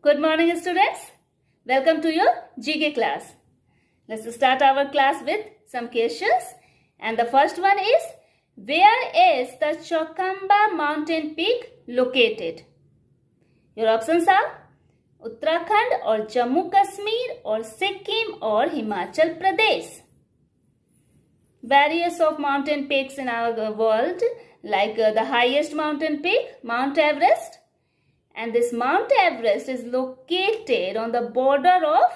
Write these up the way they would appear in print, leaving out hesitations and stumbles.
Good morning, students. Welcome to your GK class. Let's start our class with some questions. And the first one is, where is the Chokamba mountain peak located? Your options are Uttarakhand or Jammu Kashmir or Sikkim or Himachal Pradesh. Various of mountain peaks in our world, like the highest mountain peak, Mount Everest. And this Mount Everest is located on the border of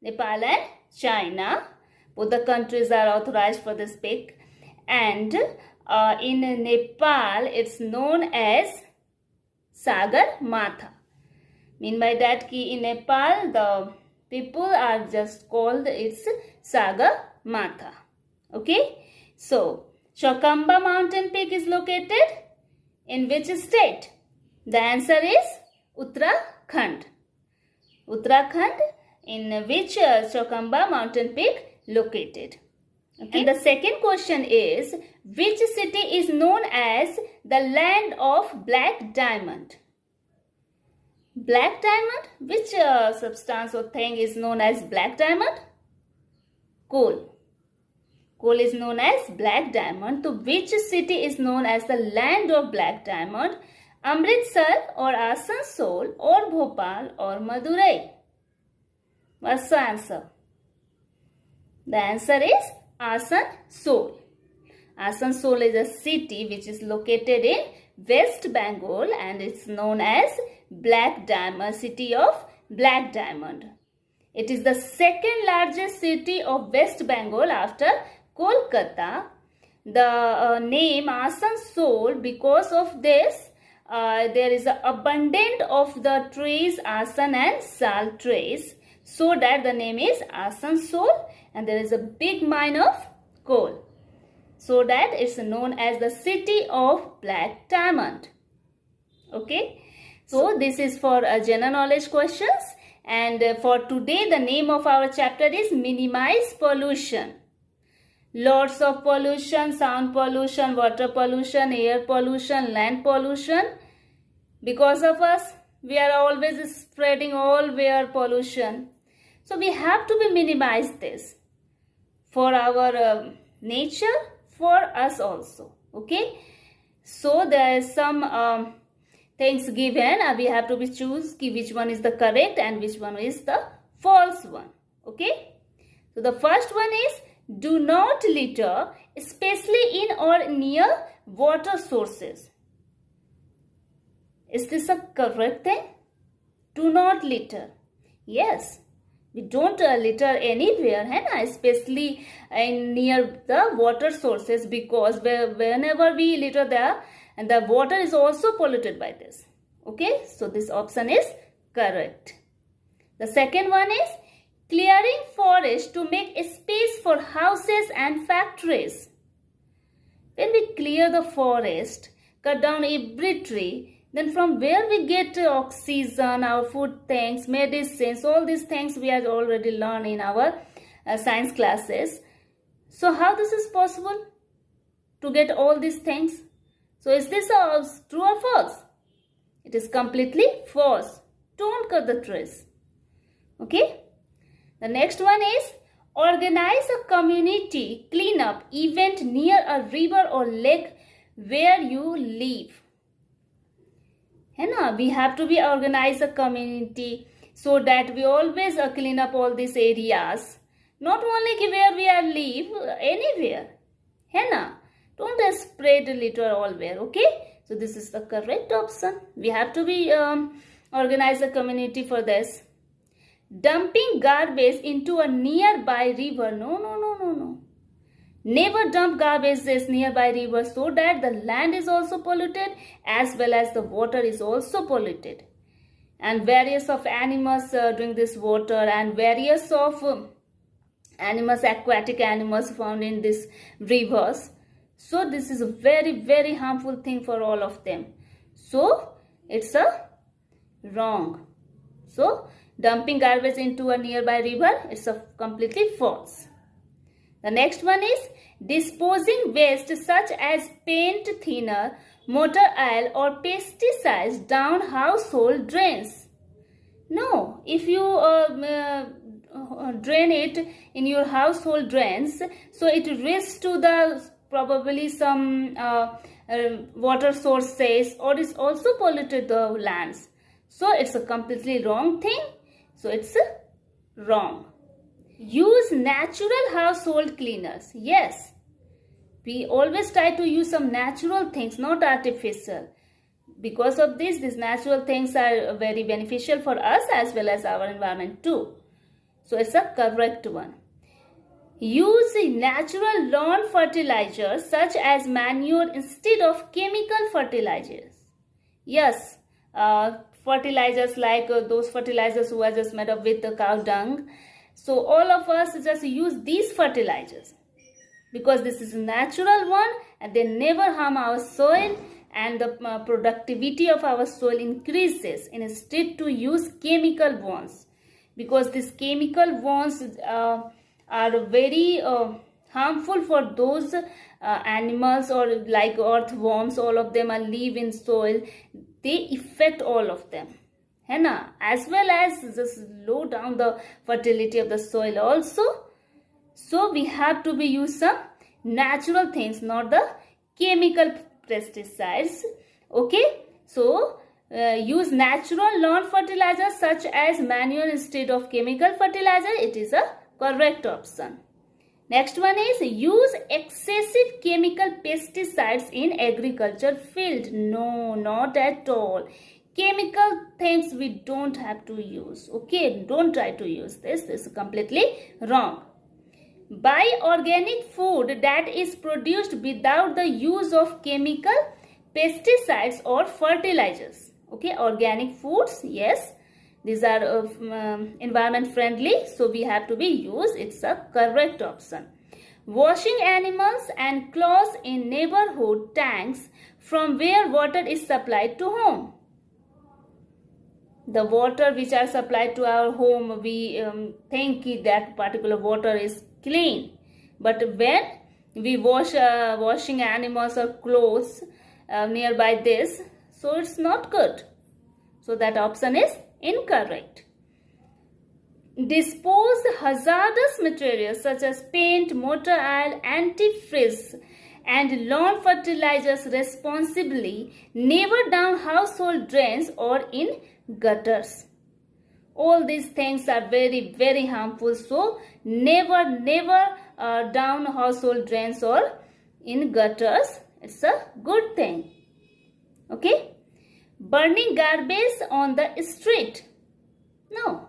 Nepal and China. Both the countries are authorized for this peak. And in Nepal, it's known as Sagar Matha. Mean by that ki in Nepal, the people are just called it's Sagar Matha. Okay. So, Chokamba mountain peak is located in which state? The answer is Uttarakhand. Uttarakhand, in which Chokamba mountain peak located. Okay. And the second question is, which city is known as the land of black diamond? Black diamond? Which substance or thing is known as black diamond? Coal. Coal is known as black diamond. So which city is known as the land of black diamond? Amritsar or Asansol or Bhopal or Madurai? What's the answer? The answer is Asansol. Asansol is a city which is located in West Bengal and it's known as Black Diamond, city of Black Diamond. It is the second largest city of West Bengal after Kolkata. The name Asansol, because of this, there is an abundance of the trees Asan and Sal trees, so that the name is Asansol, and there is a big mine of coal, so that it's known as the city of black diamond. Okay, so this is for general knowledge questions, and for today the name of our chapter is minimize pollution. Lots of pollution, sound pollution, water pollution, air pollution, land pollution. Because of us, we are always spreading all where pollution. So we have to be minimize this for our nature, for us also. Okay. So there is some things given. We have to be choose which one is the correct and which one is the false one. Okay. So the first one is, do not litter, especially in or near water sources. Is this a correct thing? Do not litter. Yes, we don't litter anywhere, especially near the water sources, because whenever we litter there, and the water is also polluted by this. Okay, so this option is correct. The second one is, clearing forest to make a space for houses and factories. When we clear the forest, cut down every tree, then from where we get oxygen, our food things, medicines, all these things we have already learned in our science classes. So how this is possible to get all these things? So is this true or false? It is completely false. Don't cut the trees. Okay. The next one is, organize a community cleanup event near a river or lake where you live. We have to be organize a community so that we always clean up all these areas. Not only where we are live, anywhere. Don't spread litter allwhere. Okay. So this is the correct option. We have to be organize a community for this. Dumping garbage into a nearby river. No. Never dump garbage nearby river, so that the land is also polluted as well as the water is also polluted. And various of animals drink this water, and various of animals, aquatic animals found in these rivers. So this is a very, very harmful thing for all of them. So it's a wrong. So dumping garbage into a nearby river, it's a completely false. The next one is, disposing waste such as paint thinner, motor oil or pesticides down household drains. No, if you drain it in your household drains, so it risks to the probably some water sources, or it's also polluted the lands. So it's a completely wrong thing. So it's wrong. Use natural household cleaners. Yes, we always try to use some natural things, not artificial. Because of this, these natural things are very beneficial for us as well as our environment too. So it's a correct one. Use natural lawn fertilizers such as manure instead of chemical fertilizers. Yes, fertilizers like those fertilizers who are just made up with the cow dung. So all of us just use these fertilizers because this is a natural one and they never harm our soil, and the productivity of our soil increases instead to use chemical ones, because these chemical ones are very harmful for those animals, or like earthworms. All of them are live in soil. They affect all of them, है ना, as well as just slow down the fertility of the soil also. So we have to be use some natural things, not the chemical pesticides. Okay, so use natural lawn fertilizer such as manure instead of chemical fertilizer. It is a correct option. Next one is use excessive chemical pesticides in agriculture field. No, not at all. Chemical things we don't have to use. Okay, don't try to use this. This is completely wrong. Buy organic food that is produced without the use of chemical pesticides or fertilizers. Okay, organic foods, yes, these are environment friendly, so we have to be used. It's a correct option. Washing animals and clothes in neighborhood tanks from where water is supplied to home. The water which are supplied to our home, we think that particular water is clean, but when we wash washing animals or clothes nearby this, so it's not good. So that option is incorrect. Dispose hazardous materials such as paint, motor oil, antifreeze and lawn fertilizers responsibly, never down household drains or in gutters. All these things are very, very harmful. So never down household drains or in gutters. It's a good thing. Okay. Burning garbage on the street. No.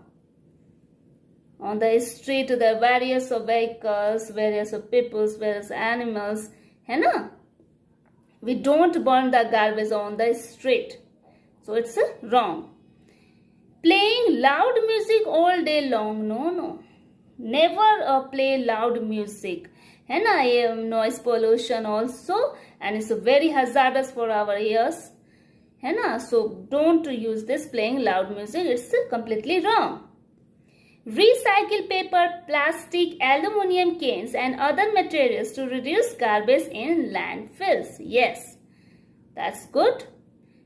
On the street, there are various of vehicles, various of peoples, various animals. है ना? We don't burn the garbage on the street. So it's wrong. Playing loud music all day long. No. Never play loud music. है ना? ये noise pollution also, and it's very hazardous for our ears. है ना? So don't use this playing loud music. It's completely wrong. Recycle paper, plastic, aluminum cans and other materials to reduce garbage in landfills. Yes, that's good.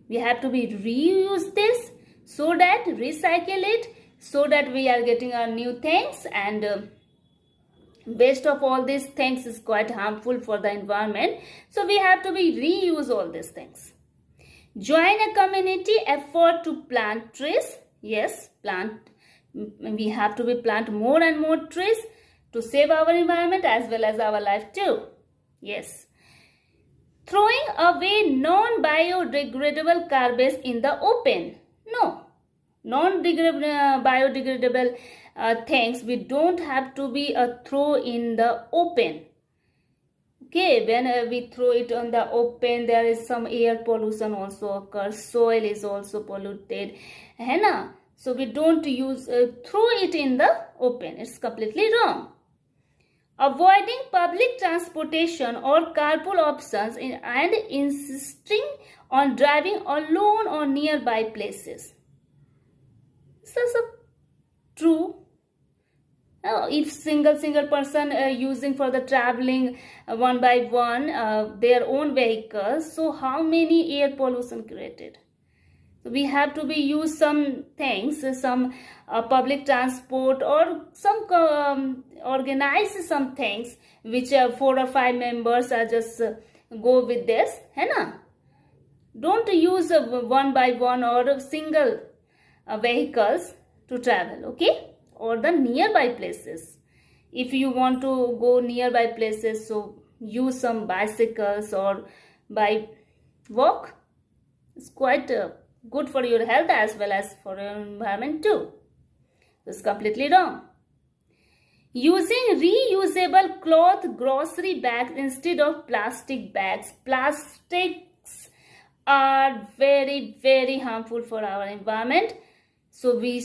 We have to be reuse this, so that recycle it, so that we are getting our new things, and waste of all these things is quite harmful for the environment. So we have to be reuse all these things. Join a community effort to plant trees. Yes, we have to plant more and more trees to save our environment as well as our life too. Yes. Throwing away non-biodegradable garbage in the open. No. Non-biodegradable things we don't have to be throw in the open. Okay, when we throw it on the open, there is some air pollution also occurs. Soil is also polluted. है ना? So we don't use throw it in the open. It's completely wrong. Avoiding public transportation or carpool options and insisting on driving alone or nearby places. So true. If single person using for the traveling one by one their own vehicles, so how many air pollution created? So we have to be use some things, some public transport, or some organize some things which 4 or 5 members are just go with this, है ना? Don't use one by one or single vehicles to travel, okay? Or the nearby places. If you want to go nearby places, so use some bicycles or by walk. It's quite good for your health as well as for your environment too. It's completely wrong. Using reusable cloth grocery bags instead of plastic bags. Plastics are very, very harmful for our environment. So we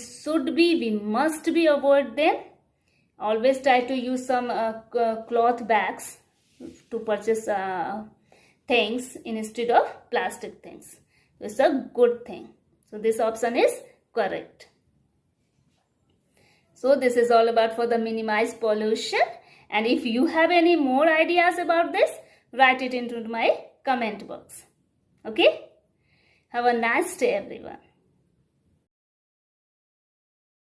must be avoid them. Always try to use some cloth bags to purchase things instead of plastic things. It's a good thing. So this option is correct. So this is all about for the minimize pollution. And if you have any more ideas about this, write it into my comment box. Okay? Have a nice day, everyone.